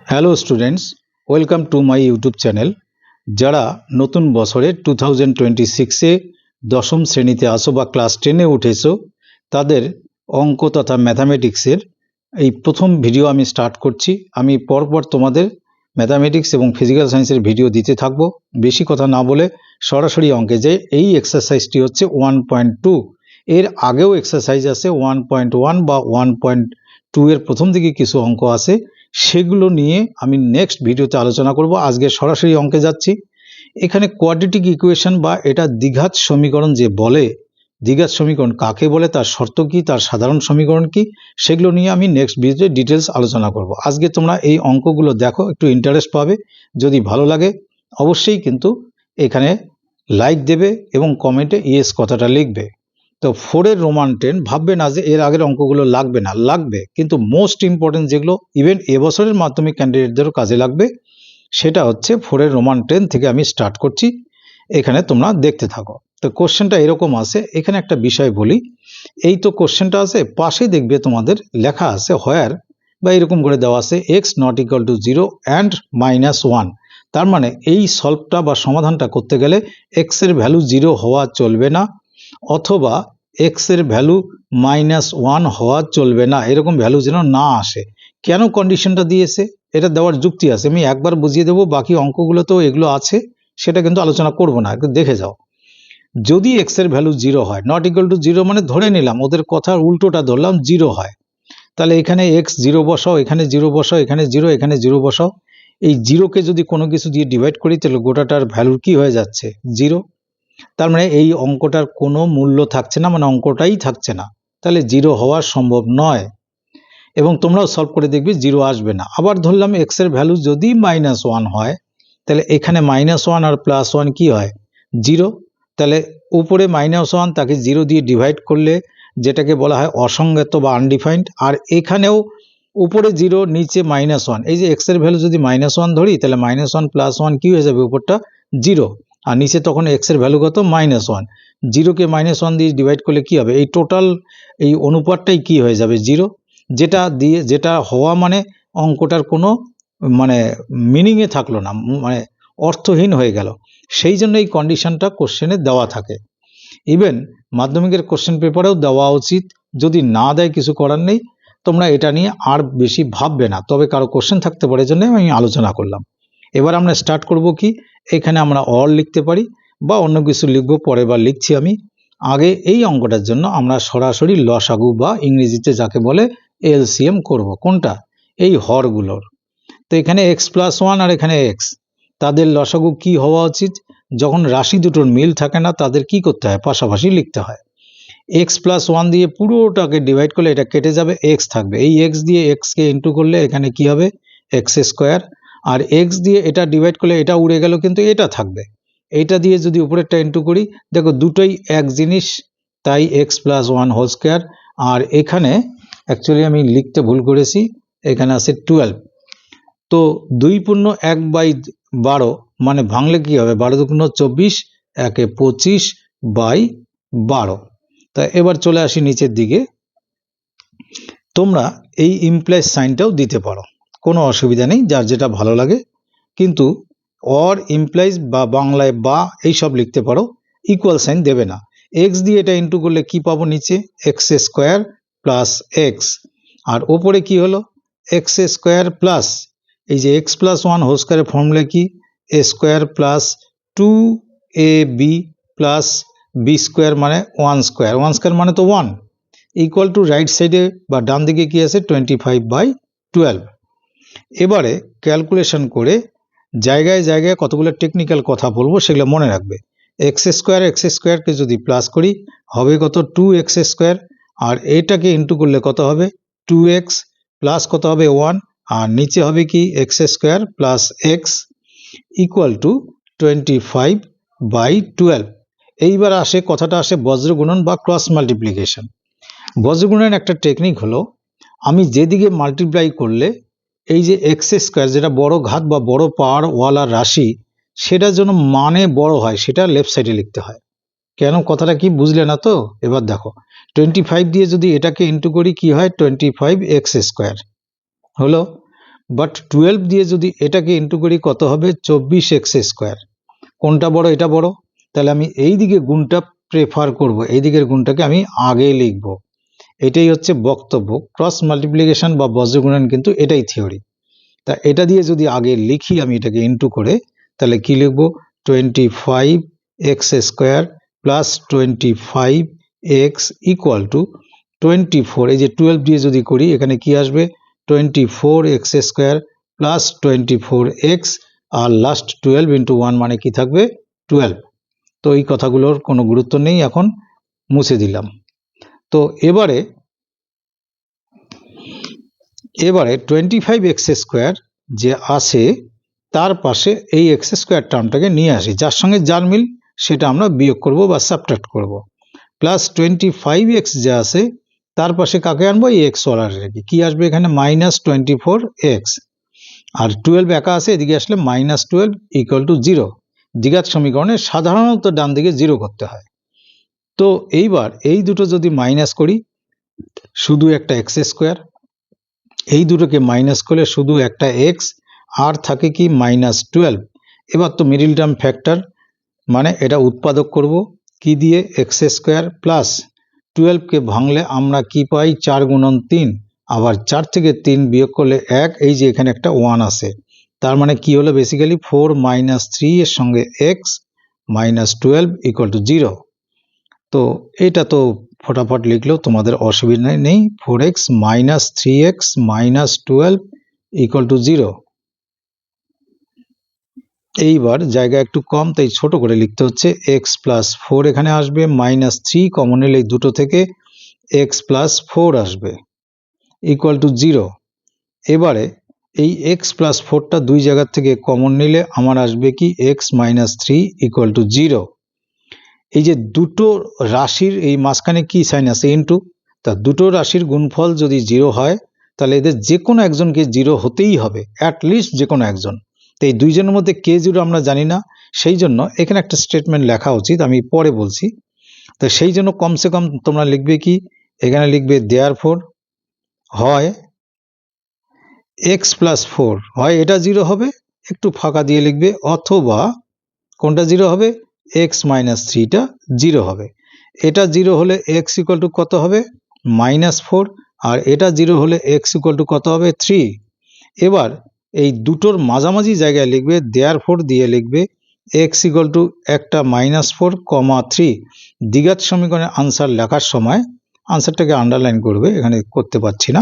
Hello students, welcome to my YouTube channel. যারা নতুন বছরে 2026-এ দশম শ্রেণীতে আসো বা ক্লাস 10-এ উঠেছো, তাদের অঙ্ক তথা ম্যাথামেটিক্সের এই প্রথম ভিডিও আমি স্টার্ট করছি। আমি পরপর তোমাদের ম্যাথামেটিক্স এবং ফিজিক্যাল সায়েন্সের ভিডিও দিতে থাকবো। বেশি কথা না বলে সরাসরি অঙ্কে যাই। এই এক্সারসাইজটি হচ্ছে 1.2। এর আগেও এক্সারসাইজ আছে 1.1 বা 1.2 এর প্রথম দিকে কিছু অঙ্ক আছে, সেগুলো নিয়ে আমি নেক্সট ভিডিওতে আলোচনা করব। আজকে সরাসরি অঙ্কে যাচ্ছি। এখানে কোয়াড্রেটিক ইকুয়েশন বা এটা দ্বিঘাত সমীকরণ যে বলে, দ্বিঘাত সমীকরণ কাকে বলে, তার শর্ত কি, তার সাধারণ সমীকরণ কি, সেগুলো নিয়ে আমি নেক্সট ভিডিওতে ডিটেলস আলোচনা করব। আজকে তোমরা এই অঙ্কগুলো দেখো, একটু ইন্টারেস্ট পাবে। যদি ভালো লাগে অবশ্যই কিন্তু এখানে লাইক দেবে এবং কমেন্টে ইয়েস কথাটা লিখবে। তো 4-এর রোমান 10 ভাববে না যে এর আগের অঙ্কগুলো লাগবে না, লাগবে, কিন্তু মোস্ট ইম্পর্টেন্ট যেগুলো ইভেন এবছরের মাধ্যমিক ক্যান্ডিডেটদেরও কাজে লাগবে, সেটা হচ্ছে 4-এর রোমান 10 থেকে আমি স্টার্ট করছি। এখানে তোমরা দেখতে থাকো। তো কোশ্চেনটা এরকম আছে। এখানে একটা বিষয় বলি, এই তো কোশ্চেনটা আছে, পাশে দেখবে তোমাদের লেখা আছে হোয়ার, বা এরকম করে দেওয়া আছে x not equal to 0 and -1। তার মানে এই সলভটা বা সমাধানটা করতে গেলে এক্স এর ভ্যালু 0 হওয়া চলবে না, অথবা এক্স এর ভ্যালু -1 হওয়া চলবে না, এরকম ভ্যালু যেন না আসে। কেন কন্ডিশনটা দিয়েছে এটা দেওয়ার যুক্তি আছে, আমি একবার বুঝিয়ে দেবো। বাকি অঙ্কগুলোতেও এগুলো আছে, সেটা কিন্তু আলোচনা করব না, একটু দেখে যাও। যদি এক্স এর ভ্যালু 0 হয়, নট ইকুয়াল টু 0 মানে ধরে নিলাম, ওদের কথার উল্টোটা ধরলাম, 0 হয়, তাহলে এখানে এক্স 0 বসাও, এখানে 0 বসাও, এখানে 0, এখানে 0 বসাও। এই 0কে যদি কোনো কিছু দিয়ে ডিভাইড করি তাহলে গোটাটার ভ্যালু কি হয়ে যাচ্ছে? 0। তার মানে এই অঙ্কটার কোনো মূল্য থাকছে না, মানে অঙ্কটাই থাকছে না, তাহলে 0 হওয়া সম্ভব নয়। এবং তোমরাও সলভ করে দেখবে 0 আসবে না। আবার ধরলাম এক্স এর ভ্যালু যদি -1 হয়, তাহলে এখানে -1 আর +1 কি হয়? 0। তাহলে উপরে -1 তাকে 0 দিয়ে ডিভাইড করলে যেটাকে বলা হয় অসংজ্ঞাত বা আনডিফাইন্ড, আর এখানেও উপরে 0 নিচে -1। এই যে এক্স এর ভ্যালু যদি -1 ধরি, তাহলে -1 +1 কি হয়ে যাবে? উপরটা 0, আর নিচে তখন এক্স এর ভ্যালু কত? -1। 0কে -1 দিয়ে ডিভাইড করলে কি হবে? এই টোটাল এই অনুপাতটাই কি হয়ে যাবে? 0। যেটা দিয়ে যেটা হওয়া মানে অঙ্কটার কোনো মানে মিনিংয়ে থাকলো না, মানে অর্থহীন হয়ে গেল। সেই জন্য এই কন্ডিশনটা কোশ্চেনে দেওয়া থাকে। ইভেন মাধ্যমিকের কোশ্চেন পেপারেও দেওয়া উচিত, যদি না দেয় কিছু করার নেই, তোমরা এটা নিয়ে আর বেশি ভাববে না। তবে কারো কোশ্চেন থাকতে পারে, জন্য আমি আলোচনা করলাম। এবার আমরা স্টার্ট করব কি, এখানে আমরা অর লিখতে পারি বা অন্য কিছু লিখবো, পরে বার লিখছি আমি। আগে এই অঙ্কটার জন্য আমরা সরাসরি লসাগু বা ইংরেজিতে যাকে বলে এলসিএম করব। কোনটা? এই হরগুলোর। তো এখানে x+1 আর এখানে x, তাদের লসাগু কি হওয়া উচিত? যখন রাশি দুটোর মিল থাকে না, তাদের কি করতে হয়? পাশাপাশি লিখতে হয়। x+1 দিয়ে পুরোটাকে ডিভাইড করলে এটা কেটে যাবে, x থাকবে। এই x দিয়ে x কে ইন্টু করলে এখানে কি হবে? x²। আর x দিয়ে এটা ডিভাইড করলে এটা উড়ে গেল, কিন্তু এটা থাকবে। এইটা দিয়ে যদি উপরেরটা ইন্টু করি, দেখো দুটোই এক জিনিস, তাই x+1² আর এখানে অ্যাকচুয়ালি আমি লিখতে ভুল করেছি, এখানে আছে 12। তো 2×1/12 মানে ভাঙলে কি হবে? 12×2=24, 1=25/12। তা এবার চলে আসি নিচের দিকে। তোমরা এই ইমপ্লাইজ সাইনটাও দিতে পারো, কোনো অসুবিধা নেই, যার যেটা ভালো লাগে। কিন্তু অর, ইমপ্লাইজ বা বাংলায় বা এইসব লিখতে পারো, ইকুয়াল সাইন দেবে না। এক্স দিয়ে এটা ইন্টু করলে কি পাবো? নিচে x² + x, আর ওপরে কি হলো? x² প্লাস এই যে x+1² ফর্মুলা কি? a² + 2ab + b² মানে 1², 1² মানে তো 1, ইকুয়াল টু রাইট সাইডে বা ডান দিকে কি আছে? 25/12। এবারে ক্যালকুলেশন করে জায়গায় জায়গায় কতগুলো টেকনিক্যাল কথা বলবো, সেগুলো মনে রাখবে। x² কে যদি প্লাস করি হবে কত? 2x², আর এটাকে ইন্টু করলে কত হবে? 2x প্লাস কত হবে? 1, আর নিচে হবে কি? x² + x equal two 25/12। এইবার আসে কথাটা, আসে বজ্রগুণন বা ক্রস মাল্টিপ্লিকেশন। বজ্রগুণনের একটা টেকনিক হলো, আমি যেদিকে মাল্টিপ্লাই করলে এই যে x², যেটা বড় ঘাত বা বড় পাওয়ার ওয়ালা রাশি, সেটার জন্য মানে বড় হয়, সেটা লেফট সাইডে লিখতে হয়। কেন? কথাটা কি বুঝলে না তো? এবার দেখো, 25 দিয়ে যদি এটাকে ইন্টু করি কি হয়? 25x² হলো, বাট 12 দিয়ে যদি এটাকে ইন্টু করি কত হবে 24x²। কোনটা বড়? এটা বড়, তাহলে আমি এই দিকে গুণটা প্রেফার করব, এই দিকের গুণটাকে আমি আগে লিখব। এটাই হচ্ছে বক্তব্য। ক্রস মাল্টিপ্লিকেশন বা বজ্রগুণন কিন্তু এটাই থিওরি। তা এটা দিয়ে যদি আগে লিখি আমি এটাকে ইন্টু করে, তাহলে কি লিখব 25x² plus 25x equal to 24। এই যে 12 দিয়ে যদি করি এখানে কি আসবে 24x² প্লাস 24x, আর লাস্ট 12 ইন্টু 1 মানে কি থাকবে 12। তো এই কথাগুলোর কোনো গুরুত্ব নেই, এখন মুছে দিলাম। তো এবারে 25x² যে আসে তার পাশে এই x² টার্মটাকে নিয়ে আসি, যার সঙ্গে যার মিল সেটা আমরা বিয়োগ করব বা সাবট্রাক্ট করব। প্লাস 25x যে আসে তার পাশে কাকে আনবো, এই এক্স ওয়ালার রেখে কি আসবে এখানে -24x, আর 12 একা আছে, এদিকে আসলে -12 ইকুয়াল টু 0। দ্বিঘাত সমীকরণে সাধারণত ডান দিকে 0 করতে হয়। তো এইবার এই দুটো যদি মাইনাস করি শুধু একটা x², এই দুটোকে মাইনাস করলে শুধু একটা x, আর থাকে কি -12। এবার তো মিডিল টার্ম ফ্যাক্টর, মানে এটা উৎপাদক করব কি দিয়ে x² প্লাস 12কে ভাঙলে আমরা কি পাই 4 গুণন 3, আবার 4 থেকে 3 বিয়োগ করলে 1, এই যে এখানে একটা 1 আছে, তার মানে কি হলো বেসিক্যালি 4 - 3 এর সঙ্গে x -12 ইকুয়াল টু 0। তো এটা তো ফটাফট লিখলেও তোমাদের অসুবিধা নেই, 4x - 3x -12 ইকুয়াল টু 0। এইবার জায়গা একটু কম তাই ছোট করে লিখতে হচ্ছে, x প্লাস 4 এখানে আসবে, -3 কমন নিলে এই দুটো থেকে x প্লাস 4 আসবে ইকুয়াল টু 0। এবারে এই x প্লাস 4টা দুই জায়গার থেকে কমন নিলে আমার আসবে কি x -3 ইকুয়াল টু 0। এই যে দুটো রাশির এই মাঝখানে কি সাইন আছে ইনটু, তা দুটো রাশির গুণফল যদি 0 হয় তাহলে এদের যে কোনো একজনকে 0 হতেই হবে, অ্যাটলিস্ট যে কোনো একজন। তো এই দুইজনের মধ্যে কে 0 আমরা জানি না, সেই জন্য এখানে একটা স্টেটমেন্ট লেখা উচিত, আমি পরে বলছি। তো সেই জন্য কমসে কম তোমরা লিখবে কি, এখানে লিখবে দেয়ারফর হয় x প্লাস 4, হয় এটা 0 হবে, একটু ফাঁকা দিয়ে লিখবে, অথবা কোনটা 0 হবে x - 3টা 0 হবে। এটা 0 হলে x ইকুয়াল টু কত হবে -4, আর এটা 0 হলে x ইকুয়াল টু কত হবে 3। এবার এই দুটোর মাঝামাঝি জায়গায় লিখবে দেয়ারফর দিয়ে লিখবে x ইকুয়াল টু একটা -4, 3। দ্বিঘাত সমীকরণের আনসার লেখার সময় আনসারটাকে আন্ডারলাইন করবে, এখানে করতে পারছি না।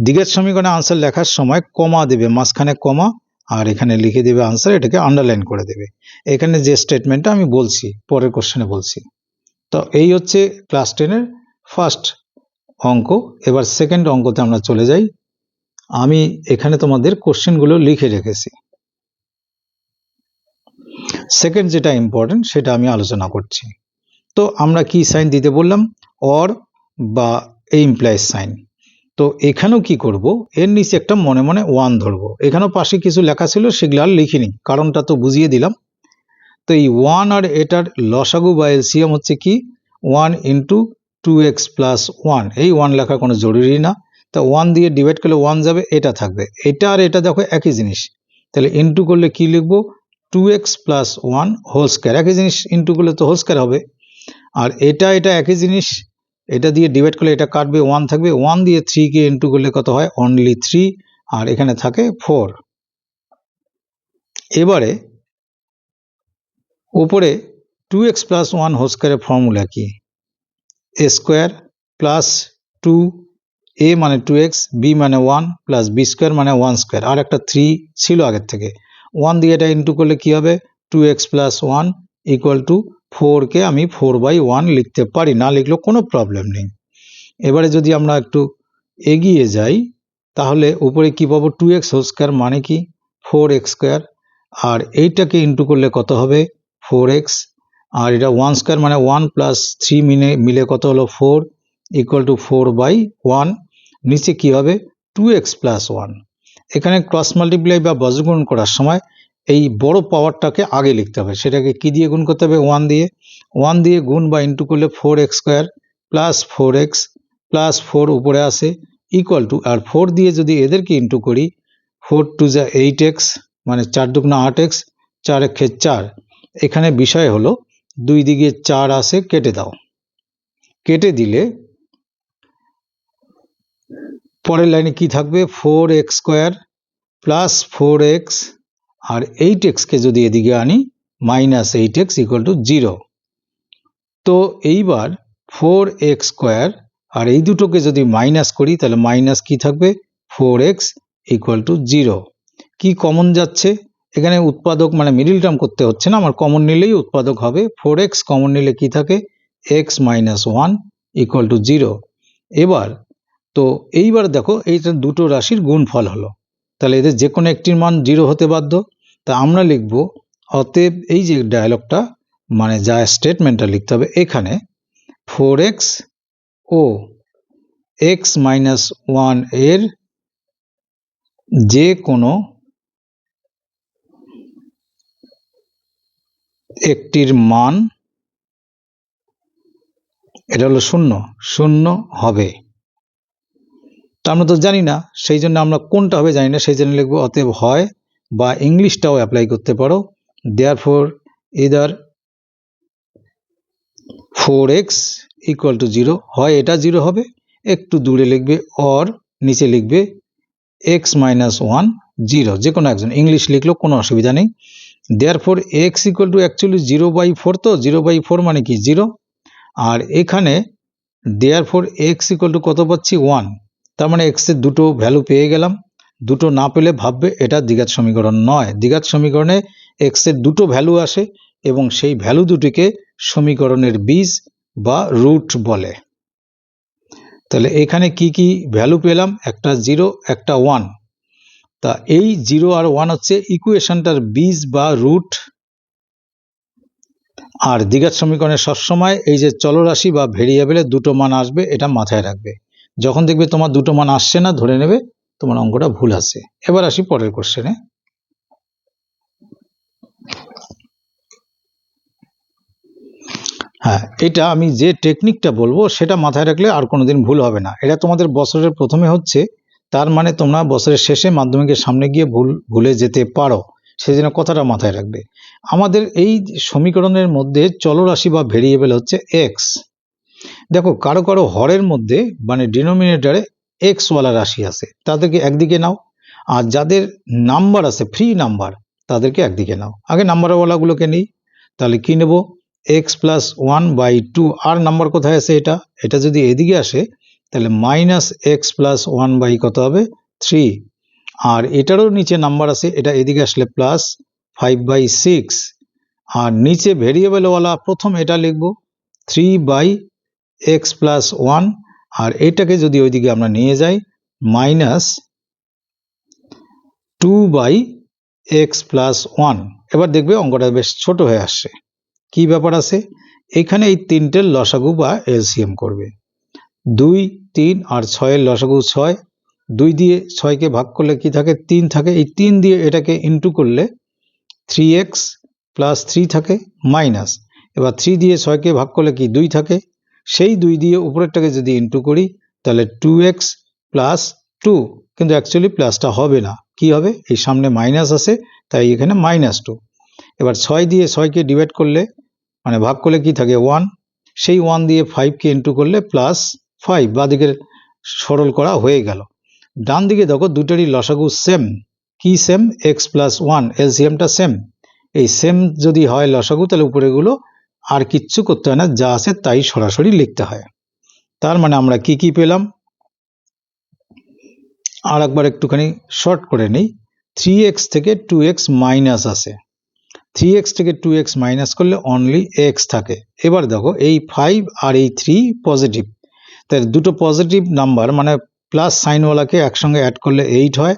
দ্বিঘাত সমীকরণে আনসার লেখার সময় কমা দেবে, মাঝখানে কমা, আর এখানে লিখে দেবে আনসার, এটাকে আন্ডারলাইন করে দেবে। এখানে যে স্টেটমেন্টটা আমি বলছি পরের কোশ্চেনে বলছি। তো এই হচ্ছে ক্লাস 10-এর ফার্স্ট অঙ্ক। এবার সেকেন্ড অঙ্কতে আমরা চলে যাই। আমি এখানে তোমাদের কোশ্চেনগুলো লিখে রেখেছি। সেকেন্ড যেটা ইম্পর্টেন্ট সেটা আমি আলোচনা করছি। তো আমরা কি সাইন দিতে বললাম, অর বা ইমপ্লাইজ সাইন। তো এখানেও কি করব, এর নিচে একটা মনে মনে 1 ধরবো। এখানেও পাশে কিছু লেখা ছিল সেগুলো আর লিখিনি, কারণটা তো বুঝিয়ে দিলাম। তো এই 1 আর এটার লসাগু বা এলসিএম হচ্ছে কি 1 ইন্টু 2x প্লাস 1, এই 1 লেখা কোনো জরুরি না। তা 1 দিয়ে ডিভাইড করলে 1 যাবে, এটা থাকবে। এটা আর এটা দেখো একই জিনিস, তাহলে ইন্টু করলে কি লিখবো 2x প্লাস 1 হোল স্কয়ার, একই জিনিস ইন্টু করলে তো হোল স্কয়ার হবে। আর এটা একই জিনিস, এটা দিয়ে ডিভাইড করলে এটা কাটবে, 1 থাকবে, 1 দিয়ে 3 কে ইন্টু করলে কত হয় অনলি 3, আর এখানে থাকে 4। এবারে উপরে 2x প্লাস 1 হোল স্কয়ারের ফর্মুলা কি, a স্কয়ার প্লাস 2, a মানে 2x, b মানে 1 প্লাস b স্কয়ার মানে 1 স্কয়ার, আর একটা 3 ছিল আগের থেকে। 1 দিয়ে এটা ইন্টু করলে কি হবে 2x প্লাস 1 ইকুয়াল টু 4 কে আমি 4/1 লিখতে পারি, না লিখলেও কোনো প্রবলেম নেই। এবারে যদি আমরা একটু এগিয়ে যাই তাহলে উপরে কি পাবো 2x হোল স্কয়ার মানে কি 4x স্কয়ার, আর এইটাকে ইন্টু করলে কত হবে 4x, আর এটা 1 স্কয়ার মানে 1 প্লাস 3 মিলে কত হলো 4 ইকুয়াল টু 4/1। নিচে কি হবে 2x প্লাস 1। এখানে ক্রস মাল্টিপ্লাই বা বজ্রগুণ করার সময় এই বড় পাওয়ারটাকে আগে লিখতে হবে, সেটাকে কি দিয়ে গুণ করতে হবে 1 দিয়ে গুণ বা ইন্টু করলে 4x square plus 4x plus 4 উপরে আসে ইকুয়াল টু, আর 4 দিয়ে যদি এদেরকে ইন্টু করি 4 টু যা 8x, মানে 4 দুগুণা 8x, 4 একে 4। এখানে বিষয় হলো দুই দিকে 4 আসে, কেটে দাও। কেটে দিলে পরের লাইনে কি থাকবে, 4x স্কোয়ার প্লাস 4x, আর 8x কে যদি এদিকে আনি মাইনাস 8x ইকুয়াল টু 0। তো এইবার 4x স্কোয়ার আর এই দুটোকে যদি মাইনাস করি তাহলে মাইনাস কি থাকবে, 4x ইকুয়াল টু 0। কি কমন যাচ্ছে এখানে, উৎপাদক মানে মিডিল টার্ম করতে হচ্ছে না, আমার কমন নিলেই উৎপাদক হবে। 4x কমন নিলে কি থাকে, x মাইনাস 1 ইকুয়াল টু 0। এবার তো এইবার দেখো এইটা দুটো রাশির গুণফল হলো, তাহলে এদের যে কোনো একটির মান 0 হতে বাধ্য। তা আমরা লিখব অতএব এই যে ডায়ালগটা মানে যা স্টেটমেন্টটা লিখতে হবে এখানে, 4x ও x মাইনাস 1 এর যে কোনো একটির মান, এটা হলো 0 0 হবে। তা আমরা তো জানি না, সেই জন্য আমরা কোনটা হবে জানি না, সেই জন্য লিখবো অতএব হয়, বা ইংলিশটাও অ্যাপ্লাই করতে পারো, therefore either 4x equal to 0, হয় এটা 0 হবে, একটু দূরে লিখবে অর নিচে লিখবে x মাইনাস 1 0, যে কোনো একজন, ইংলিশ লিখলেও কোনো অসুবিধা নেই। Therefore x equal two actually 0/4, তো 0/4 মানে কি 0, আর এখানে দেয়ারফর x ইকুয়াল টু কত পাচ্ছি 1, তার মানে x এর দুটো ভ্যালু পেয়ে গেলাম। দুটো না পেলে ভাববে এটা দ্বিঘাত সমীকরণ নয়, দ্বিঘাত সমীকরণে x এর দুটো ভ্যালু আসে এবং সেই ভ্যালু দুটিকে সমীকরণের বীজ বা রুট বলে। তাহলে এখানে কি কি ভ্যালু পেলাম, একটা 0 একটা 1। তা এই 0 আর 1 হচ্ছে ইকুয়েশনটার বীজ বা রুট। আর দ্বিঘাত সমীকরণে সবসময় এই যে চলরাশি বা ভেরিয়েবলের দুটো মান আসবে, এটা মাথায় রাখবে। যখন দেখবে তোমার দুটো মান আসছে না, ধরে নেবে তোমার অঙ্কটা ভুল আছে। এবার আসি পরের কোশ্চেনে। হ্যাঁ, এটা আমি যে টেকনিকটা বলবো সেটা মাথায় রাখলে আর কোনোদিন ভুল হবে না। এটা তোমাদের বছরের প্রথমে হচ্ছে, তার মানে তোমরা বছরের শেষে মাধ্যমিকের সামনে গিয়ে ভুলে যেতে পারো, সেই জন্য কথাটা মাথায় রাখবে। আমাদের এই সমীকরণের মধ্যে চলরাশি বা ভেরিয়েবল হচ্ছে এক্স। দেখো কারো কারো হরের মধ্যে মানে ডিনোমিনেটরে এক্স ওয়ালা রাশি আছে, তাদেরকে একদিকে নাও, আর যাদের নাম্বার আছে ফ্রি নাম্বার তাদেরকে একদিকে নাও। আগে নাম্বারওয়ালাগুলোকে নিই, তাহলে কি নেব, এক্স প্লাস 1/2, আর নাম্বার কোথায় আছে, এটা যদি এদিকে আসে তাহলে মাইনাস এক্স প্লাস 1 কত হবে 3, আর এটারও নিচে নাম্বার আছে, এটা এদিকে আসলে প্লাস 5/6, আর নিচে ভেরিয়েবলওয়ালা প্রথম এটা লিখব 3/x প্লাস 1, আর এটাকে যদি ওইদিকে আমরা নিয়ে যাই মাইনাস 2/x প্লাস 1। এবার দেখবে অঙ্কটা বেশ ছোট হয়ে আসছে। কি ব্যাপার আছে, এখানে এই তিনটের লসাগু বা এলসিএম করবে, 2 3 আর 6 এর লসাগু 6, 2 দিয়ে 6কে ভাগ করলে কি থাকে 3 থাকে, এই 3 দিয়ে এটাকে ইন্টু করলে 3x প্লাস 3 থাকে মাইনাস, এবার 3 দিয়ে 6কে ভাগ করলে কি 2 থাকে, সেই 2 দিয়ে উপরেরটাকে যদি ইন্টু করি তাহলে 2x প্লাস 2, কিন্তু অ্যাকচুয়ালি প্লাসটা হবে না, কি হবে, এই সামনে মাইনাস আছে তাই এখানে -2। এবার 6 দিয়ে 6কে ডিভাইড করলে মানে ভাগ করলে কি থাকে 1, সেই 1 দিয়ে 5কে ইন্টু করলে প্লাস 5, বাঁদিকের সরল করা হয়ে গেল। ডান দিকে দেখো দুটোরই লসাগু সেম, কি সেম, x প্লাস 1, এলসিএমটা সেম। এই সেম যদি হয় লসাগু তাহলে উপরেগুলো আর কিচ্ছু করতে হয় না, যা আছে তাই সরাসরি লিখতে হয়। তার মানে আমরা কি কি পেলাম, আর একবার একটুখানি শর্ট করে নিই, 3x থেকে 2x মাইনাস আছে, 3x থেকে 2x মাইনাস করলে অনলি x থাকে। এবার দেখো এই 5 আর এই 3 পজিটিভ, তাই দুটো পজিটিভ নাম্বার মানে প্লাস সাইনওয়ালাকে একসঙ্গে অ্যাড করলে 8 হয়,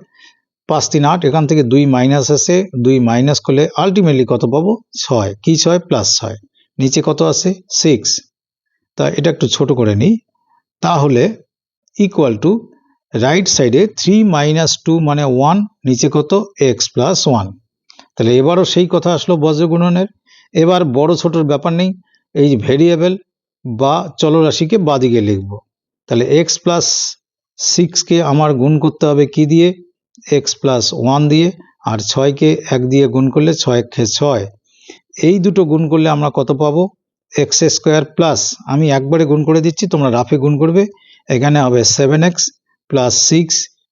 5 3 8, এখান থেকে 2 মাইনাস আছে, 2 মাইনাস করলে আলটিমেটলি কত পাবো 6, কি 6 প্লাস 6, নিচে কত আছে 6। তা এটা একটু ছোট করে নিই, তাহলে ইকুয়াল টু রাইট সাইডে 3 - 2 মানে 1, নিচে কত x প্লাস 1। তাহলে এবারও সেই কথা আসলো বজ্রগুণনের। এবার বড় ছোটর ব্যাপার নেই, এই ভেরিয়েবল বা চলরাশিকে বাদিকে লিখব, তাহলে x প্লাস 6কে আমার গুণ করতে হবে কি দিয়ে, এক্স প্লাস 1 দিয়ে, আর 6কে 1 দিয়ে গুণ করলে 6 × 6, এই দুটো গুণ করলে আমরা কত পাবো? এক্স স্কোয়ার প্লাস, আমি একবারে গুণ করে দিচ্ছি, তোমরা রাফে গুণ করবে, এখানে হবে 7x প্লাস 6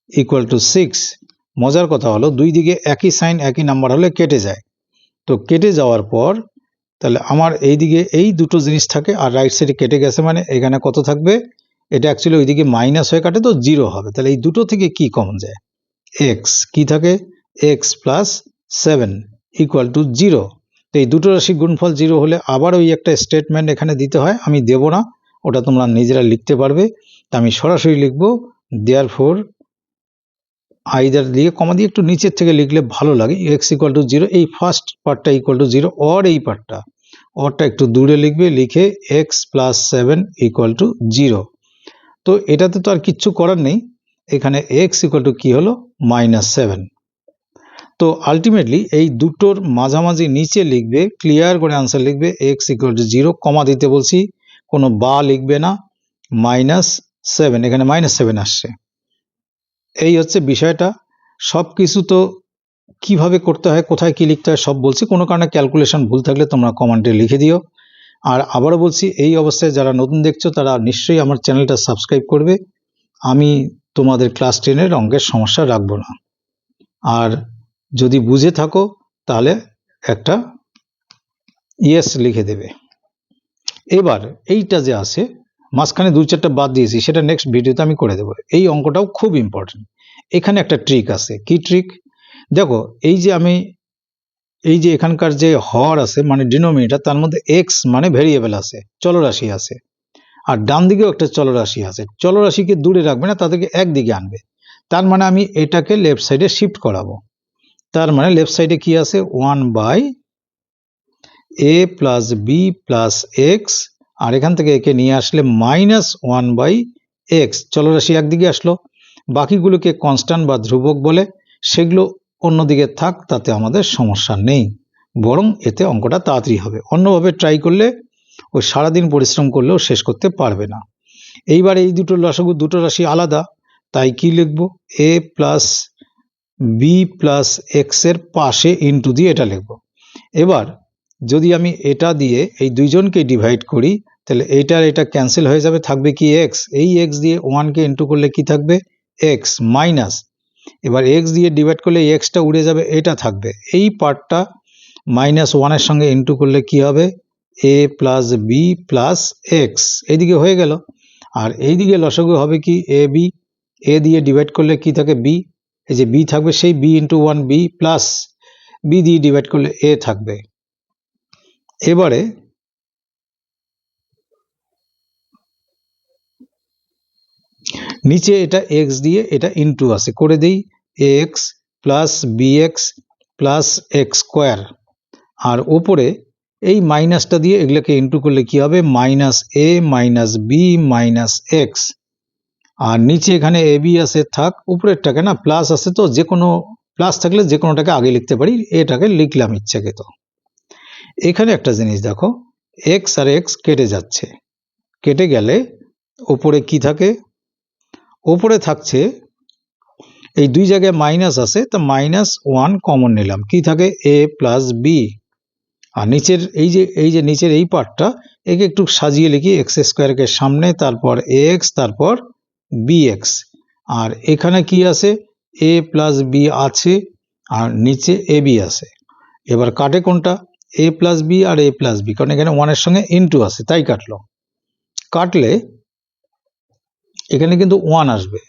ইকুয়াল টু 6। মজার কথা হলো দুই দিকে একই সাইন একই নাম্বার হলে কেটে যায়, তো কেটে যাওয়ার পর তাহলে আমার এই দিকে এই দুটো জিনিস থাকে আর রাইট সাইডে কেটে গেছে, মানে এখানে কত থাকবে? এটা অ্যাকচুয়ালি ওইদিকে মাইনাস হয়ে কাটে তো 0 হবে, তাহলে এই দুটো থেকে কি কমন যায়? এক্স কি থাকে? X plus 7 equal to 0। তো এই দুটো রাশি গুণফল 0 হলে আবার ওই একটা স্টেটমেন্ট এখানে দিতে হয়, আমি দেব না, ওটা তোমরা নিজেরা লিখতে পারবে। তা আমি সরাসরি লিখবো দেয়ারফর, আইদার দিয়ে কমা দিয়ে একটু নিচের থেকে লিখলে ভালো লাগে, এক্স ইকুয়াল টু 0, এই ফার্স্ট পার্টটা ইকুয়াল টু 0, অর এই পার্টটা, অরটা একটু দূরে লিখবে, লিখে এক্স প্লাস 7 ইকুয়াল টু 0। তো এটাতে তো আর কিচ্ছু করার নেই, এখানে এক্স ইকুয়াল টু কি হলো? -7। তো আলটিমেটলি এই দুটোর মাঝামাঝি নিচে লিখবে, ক্লিয়ার করে আনসার লিখবে এক্স ইকুয়াল টু 0, কমা দিতে বলছি, কোনো বা লিখবে না, -7, এখানে -7 আসছে। এই হচ্ছে বিষয়টা। সব কিছু তো কিভাবে করতে হয়, কোথায় কি লিখতে হয় সব বলছি, কোনো কারণে ক্যালকুলেশন ভুল থাকলে তোমরা কমেন্টে লিখে দিও। আর আবারও বলছি, এই অবস্থায় যারা নতুন দেখছো তারা নিশ্চয়ই আমার চ্যানেলটা সাবস্ক্রাইব করবে, আমি তোমাদের ক্লাস 10-এর অঙ্কের সমস্যা রাখবো না। আর যদি বুঝে থাকো তাহলে একটা ইয়েস লিখে দেবে। এবার এইটা যে আছে মাঝখানে 2-4টা বাদ দিয়েছি, সেটা নেক্সট ভিডিওতে আমি করে দেবো। এই অঙ্কটাও খুব ইম্পর্টেন্ট, এখানে একটা ট্রিক আছে। কি ট্রিক? দেখো এই যে এখানকার যে হর আছে মানে ডিনোমিনেটর, তার মধ্যে এক্স মানে ভেরিয়েবল আছে, চলরাশি আছে, আর ডান দিকেও একটা চলরাশি আছে। চলরাশিকে দূরে রাখবে না, তাদেরকে একদিকে আনবে। তার মানে আমি এটাকে লেফট সাইডে শিফট করাবো। তার মানে লেফট সাইডে কি আছে? 1/a plus B plus x, আর এখান থেকে একে নিয়ে আসলে -1/x, চলরাশি একদিকে আসলো। বাকিগুলোকে কনস্ট্যান্ট বা ধ্রুবক বলে, সেগুলো অন্যদিকে থাক, তাতে আমাদের সমস্যা নেই, বরং এতে অঙ্কটা তাড়াতাড়ি হবে। অন্যভাবে ট্রাই করলে ও সারাদিন পরিশ্রম করলেও শেষ করতে পারবে না। এইবার এই দুটো লসাগু, দুটো রাশি আলাদা, তাই কি লিখবো? a plus B plus X এর পাশে ইন্টু দিয়ে এটা লিখবো। এবার যদি আমি এটা দিয়ে এই দুইজনকে ডিভাইড করি, তাহলে এইটার এটা ক্যান্সেল হয়ে যাবে, থাকবে কি এক্স। এই এক্স দিয়ে 1কে ইন্টু করলে কি থাকবে? এক্স মাইনাস, এবার এক্স দিয়ে ডিভাইড করলে এক্সটা উড়ে যাবে, এটা থাকবে। এই পার্টটা -1-এর সঙ্গে ইন্টু করলে কি হবে? a plus B plus X, এইদিকে হয়ে গেল। আর এইদিকে লসাগু হবে কি? এ বি, এ দিয়ে ডিভাইড করলে কি থাকে? বি, এই যে বি থাকবে, সেই B into 1 B plus B দিয়ে ডিভাইড করলে এ থাকবে। এবারে নিচে এটা এক্স দিয়ে এটা ইন্টু আছে, করে দেই x plus B x plus x square, আর ওপরে এই মাইনাসটা দিয়ে এগুলোকে ইন্টু করলে কি হবে? -a minus b minus x, আর নিচে এখানে এ বি আছে, থাক, উপরেরটাকে না প্লাস আছে, তো যে কোনো প্লাস থাকলে যে কোনোটাকে আগে লিখতে পারি, এটাকে লিখলাম ইচ্ছাকৃত। এখানে একটা জিনিস দেখো, এক্স আর এক্স কেটে যাচ্ছে, কেটে গেলে ওপরে কি থাকে? ওপরে থাকছে, এই দুই জায়গায় মাইনাস আছে, তা -1 কমন নিলাম, কি থাকে? a প্লাস বি, আর নিচের এই যে নিচের এই পার্টটা, একে একটু সাজিয়ে লিখি, এক্স স্কোয়ারকে সামনে, তারপর এক্স, তারপর bx, আর এখানে কি আছে? a প্লাস বি আছে, আর নিচে ab আছে। এবার কাটে কোনটা? a প্লাস বি আর a প্লাস বি, কারণ এখানে 1-এর সঙ্গে ইন্টু আছে, তাই কাটলো। কাটলে এখানে কিন্তু 1 আসবে,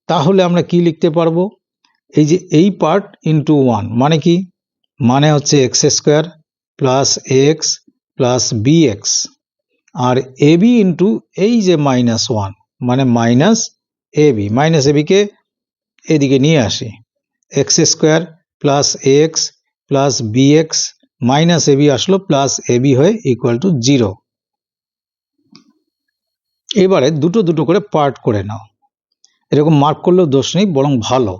তাহলে আমরা কি লিখতে পারবো? এই যে এই পার্ট ইন্টু 1 মানে কি? মানে হচ্ছে x square plus X plus bx, আর ab ইন্টু এই যে -1 মানে মাইনাস এবি, মাইনাস এবিকে এদিকে নিয়ে আসি, X square plus X plus B X minus AB আসলো, প্লাস এবি হয়ে ইকুয়াল টু 0। এবারে দুটো দুটো করে পার্ট করে নাও, এরকম মার্ক করলেও দোষ নেই, বরং ভালো।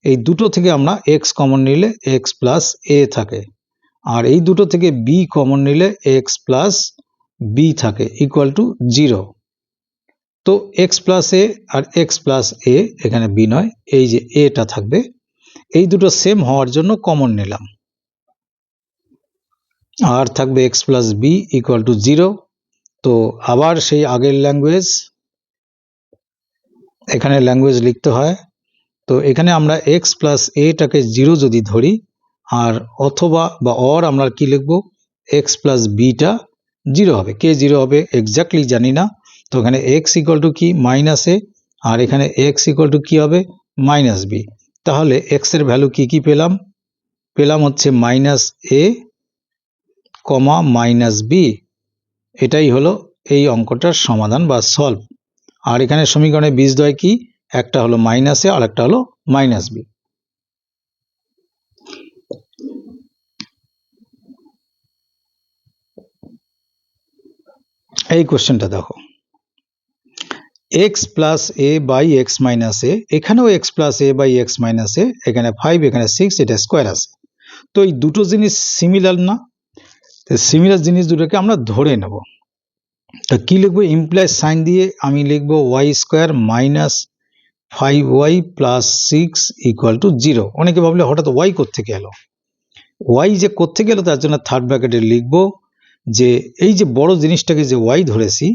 এই দুটো থেকে আমরা এক্স কমন নিলে এক্স প্লাস এ থাকে, আর এই দুটো থেকে বি কমন নিলে এক্স প্লাস বি থাকে, ইকুয়াল টু 0। তো এক্স প্লাস এ আর এক্স প্লাস এ, এখানে বি নয়, এই যে এটা থাকবে, এই দুটো সেম হওয়ার জন্য কমন নিলাম, আর থাকবে X plus B equal to 0। তো আবার সেই আগের ল্যাঙ্গুয়েজ, এখানে ল্যাঙ্গুয়েজ লিখতে হয়। তো এখানে আমরা এক্স প্লাস এটাকে 0 যদি ধরি, আর অথবা বা অর আমরা কি লিখব, এক্স প্লাস বিটা 0 হবে। কে 0 হবে এক্স্যাক্টলি জানি না। তো এখানে এক্স ইকুয়াল টু কি মাইনাস এ, আর এখানে এক্স ইকুয়াল টু কি হবে মাইনাস বি। তাহলে এক্স এর ভ্যালু কি কি পেলাম হচ্ছে মাইনাস এ কমা মাইনাস বি। এটাই হলো এই অঙ্কটার সমাধান বা সলভ। আর এখানে সমীকরণে বীজদ্বয় কি, একটা হলো মাইনাস এ আর একটা হলো মাইনাস বি। এই কোশ্চেনটা দেখো, x plus A by x minus a, এখানেও x plus A by x minus a, এখানে 5 এখানে 6, এটা স্কোয়ার আছে। তো এই দুটো জিনিস সিমিলার না, সিমিলার জিনিস দুটোকে আমরা ধরে নেব। তো কি লিখবো, ইমপ্লয় সাইন দিয়ে আমি লিখবো Y square minus 5y plus 6 equal to 0। অনেকে ভাবলে হঠাৎ ওয়াই কোত্থেকে এলো, ওয়াই যে কোত্থেকে এলো তার জন্য থার্ড ব্র্যাকেটে লিখবো যে এই যে বড় জিনিসটাকে যে ওয়াই ধরেছি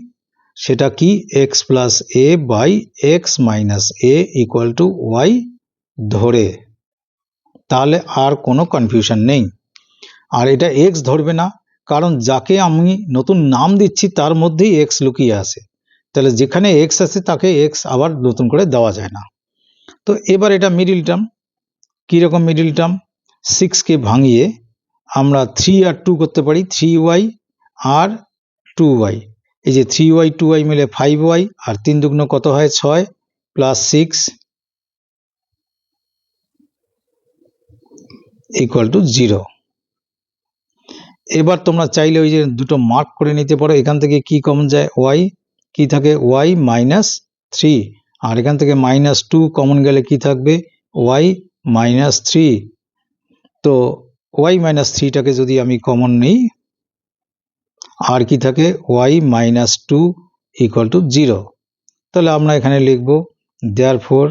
সেটা কি X plus A by x minus A equal to Y ধরে, তাহলে আর কোনো কনফিউশন নেই। আর এটা এক্স ধরবে না, কারণ যাকে আমি নতুন নাম দিচ্ছি তার মধ্যেই এক্স লুকিয়ে আছে, তাহলে যেখানে এক্স আছে তাকে এক্স আবার নতুন করে দেওয়া যায় না। তো এবার এটা মিডিল টার্ম, কীরকম মিডিল টার্ম, 6কে ভাঙিয়ে আমরা 3 আর 2 করতে পারি, 3y আর 2y। এই যে 3y 2y মিলে 5y, আর 3 দুগুণ কত হয় 6 প্লাস 6 ইকুয়াল টু 0। এবার তোমরা চাইলে ওই যে দুটো মার্ক করে নিতে পারো, এখান থেকে কি কমন যায় y, কি থাকে y মাইনাস 3, আর এখান থেকে মাইনাস 2 কমন গেলে কি থাকবে y মাইনাস 3। তো y মাইনাস 3টাকে যদি আমি কমন নিই, আর কি থাকে y মাইনাস 2 ইকুয়াল টু 0। তাহলে আমরা এখানে লিখব therefore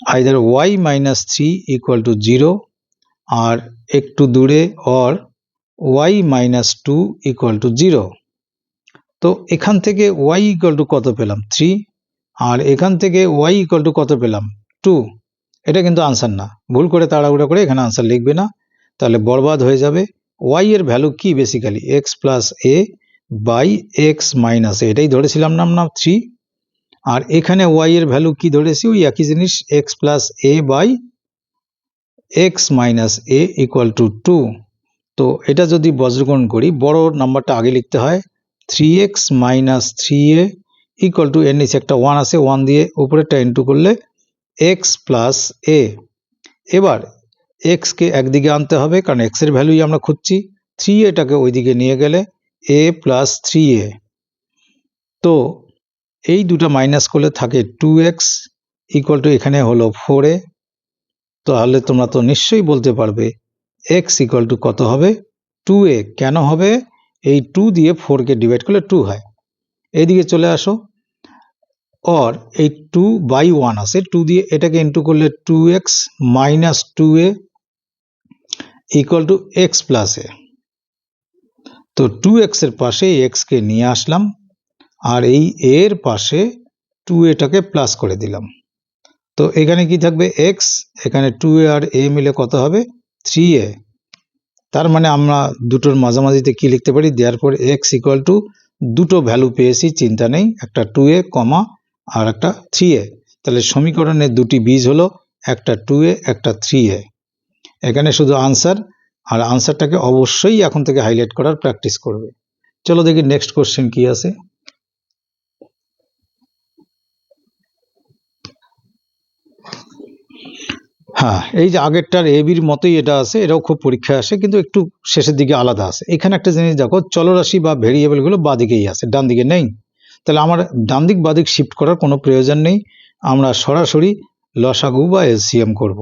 either y minus 3 equal to 0, আর একটু দূরে or y minus 2 equal to 0। তো এখান থেকে y ইকুয়াল টু কত পেলাম 3, আর এখান থেকে y ইকুয়াল টু কত পেলাম 2। এটা কিন্তু আনসার না, ভুল করে তাড়াহুড়া করে এখানে আনসার লিখবে না, তাহলে বরবাদ হয়ে যাবে। y এর ভ্যালু কি basically x plus A by x minus a, এটাই ধরেছিলাম না 3। আর এখানে y এর ভ্যালু কি ধরেছি, ওই একই জিনিস X plus A by x minus A equal to 2। তো এটা যদি বজ্রকরণ করি, বড় নাম্বারটা আগে লিখতে হয়, 3x minus 3a equal to, এর নিচে একটা 1 আছে, 1 দিয়ে উপরেরটা ইন্টু করলে x প্লাস a। এবার x কে একদিকে আনতে হবে, কারণ x এর ভ্যালুই আমরা খুঁজছি, 3aটাকে ওইদিকে নিয়ে গেলে a প্লাস 3a। তো এই দুটো মাইনাস করলে থাকে 2x ইকুয়াল টু, এখানে হলো 4a। তাহলে তোমরা তো নিশ্চয়ই বলতে পারবে x ইকুয়াল টু কত হবে 2a। কেন হবে, এই 2 দিয়ে 4কে ডিভাইড করলে 2 হয়। এইদিকে চলে আসো, और এই 2 বাই 1 আছে, 2 দিয়ে এটাকে ইন্টু করলে 2x minus 2a equal to x plus a. তো 2x এর পাশে x কে নিয়ে আসলাম, আর এই এর পাশে 2aটাকে প্লাস করে দিলাম। তো এখানে কি থাকবে x, এখানে 2a আর a মিলে কত হবে 3a। তার মানে আমরা দুটোর মাঝামাঝিতে কি লিখতে পারি, দেয়ারফর x ইকুয়াল টু, দুটো ভ্যালু পেয়েছি চিন্তা নেই, একটা 2a কমা আর একটা 3a। তাহলে সমীকরণের দুটি বীজ হলো একটা 2a একটা 3a। এখানে শুধু আনসার, আর আনসারটাকে অবশ্যই এখন থেকে হাইলাইট করার প্র্যাকটিস করবে। চলো দেখি নেক্সট কোশ্চেন কি আছে। হ্যাঁ, এই যে আগেরটার এ বির মতোই এটা আছে, এটাও খুব পরীক্ষায় আসে, কিন্তু একটু শেষের দিকে আলাদা আছে। এখানে একটা জিনিস দেখো, চলরাশি বা ভেরিয়েবল গুলো বাদিকেই আছে, ডান দিকে নেই। তাহলে আমার ডান দিক বাদিক শিফট করার কোনো প্রয়োজন নেই, আমরা সরাসরি লসাগু বা এলসিএম করব।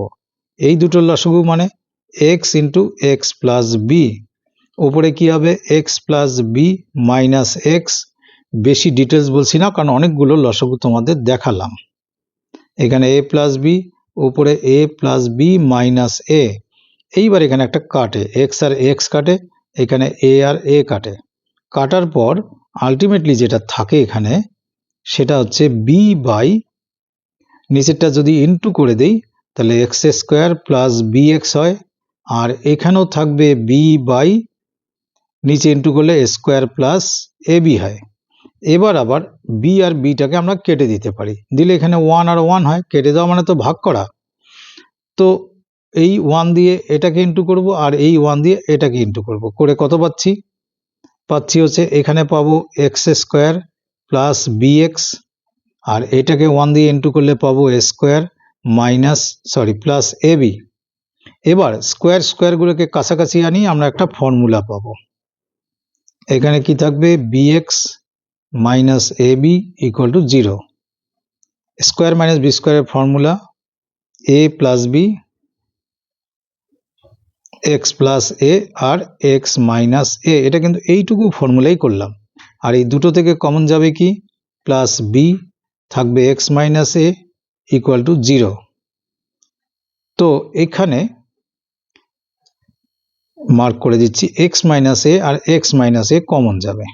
এই দুটো লসাগু মানে X into X plus B, ওপরে কি হবে X plus B minus X. বেশি ডিটেলস বলছি না, কারণ অনেকগুলো লসাগু তোমাদের দেখালাম। এখানে a প্লাস বি, উপরে a plus B minus A. এইবার এখানে একটা কাটে, এক্স আর এক্স কাটে, এখানে a আর a কাটে। কাটার পর আলটিমেটলি যেটা থাকে এখানে সেটা হচ্ছে বি বাই, নিচেরটা যদি ইনটু করে দেই তাহলে X square plus B X হয়, আর এখানেও থাকবে বি বাই, নিচে ইনটু করলে স্কোয়ার প্লাস এ বি হয়। এবার আবার বি আর বিটাকে আমরা কেটে দিতে পারি, দিলে এখানে ওয়ান আর ওয়ান হয়, কেটে দেওয়া মানে তো ভাগ করা। তো এই ওয়ান দিয়ে এটাকে ইনটু করব আর এই ওয়ান দিয়ে এটাকে ইনটু করব, করে কত পাচ্ছি? পাচ্ছি হচ্ছে এখানে পাবো x square plus B x, আর এটাকে ওয়ান দিয়ে ইনটু করলে পাবো স্কোয়ার মাইনাস প্লাস এ বি। এবার স্কোয়ার স্কোয়ারগুলোকে কাছাকাছি আনি, আমরা একটা ফর্মুলা পাবো। এখানে কি থাকবে? B x minus a b equal to 0। Square minus b স্কোয়ারের formula a plus B x plus a আর এক্স মাইনাস এ, এটা কিন্তু এইটুকু ফর্মুলাই করলাম। আর এই দুটো থেকে কমন যাবে কি? প্লাস বি, থাকবে x minus A equal to 0। তো এখানে মার্ক করে দিচ্ছি এক্স মাইনাস এ আর এক্স মাইনাস এ কমন যাবে,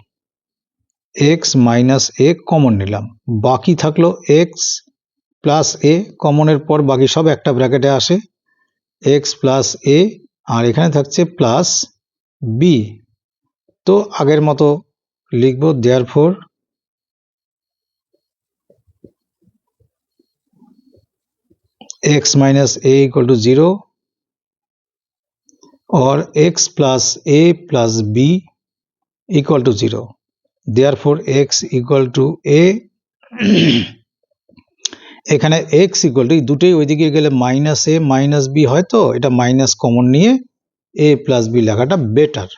এক্স মাইনাস এ কমন নিলাম, বাকি থাকলো এক্স প্লাস এ, কমনের পর বাকি সব একটা ব্র্যাকেটে আসে, এক্স প্লাস এ, আর এখানে থাকছে প্লাস বি। তো আগের মতো লিখব, therefore x minus a equal to 0 और x plus a plus b equal to 0। Therefore x equal to a, এখানে x ইকুয়াল টু, এই দুটোই ওইদিকে গেলে মাইনাস এ মাইনাস বি হয়, তো এটা মাইনাস কমন নিয়ে a প্লাস বি লেখাটা বেটার।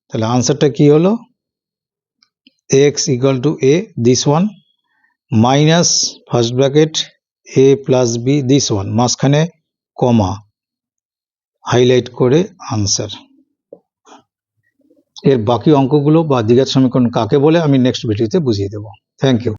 তাহলে আনসারটা কি হলো? x equal to a this one minus first bracket a plus B this one, মাঝখানে কমা হাইলাইট করে আনসার। এর বাকি অঙ্কগুলো বা দ্বিঘাত সমীকরণ কাকে বলে আমি নেক্সট ভিডিওতে বুঝিয়ে দেবো। Thank you.